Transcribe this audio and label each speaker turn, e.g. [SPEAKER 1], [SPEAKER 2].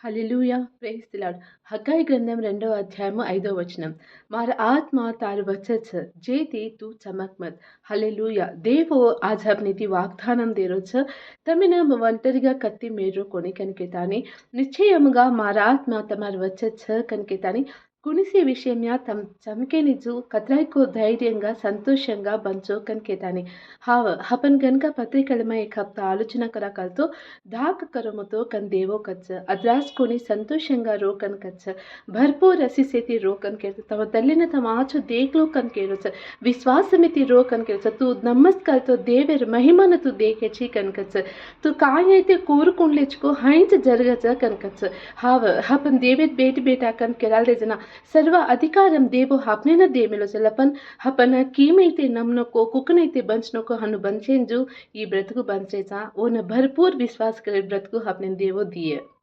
[SPEAKER 1] Hallelujah! Praise the Lord. Haggai గ్రంథం 2వ అధ్యాయము 5వ వచనం. "मारा आत्मा तार वचन छ, जेती तू चमक मत." హల్లెలూయా! देव आज आपनीति వాగ్దానం దేరు छ. తమిన ఒంటరిగా కత్తి మీరు కొని కనికెతాని నిశ్చయముగా మార ఆత్మ తమరు వచ్చ కనికెతాని कुणिसे विषयम्या तम चमकेनिजू कतरायको ధైర్యంగా సంతోషంగా బంచో కనికెతాని हाव हपन गनका पत्रिकलमा एक हप्ता आलोचना करा कलतो धाक करमतो कन देवो कच्च अद्रासकोनी संतोषंगा रोकन कच्च भरपूर रसिसेति रोकन के तम तल्लिन तम आचो देखलो कन केरोच विश्वासमिति रोकन केरोच तू नमस्कारतो देवेर महिमन तू देखेची कनकच तू काय అయితే కోరుకుండ్లేచుకో హైంచ జరగచ కనకచ हाव हपन देवेर बेटी बेटा कन केराल देजना सर्व अधिकारम देवो हापनेना देमेलो चलपन हपन कीमैते नम्नको कुकनैते बंचनको हनु बंचेंजु ई ब्रतकु बंचेचा ओन भरपूर विश्वास करे ब्रतकु हपने देवो दिए।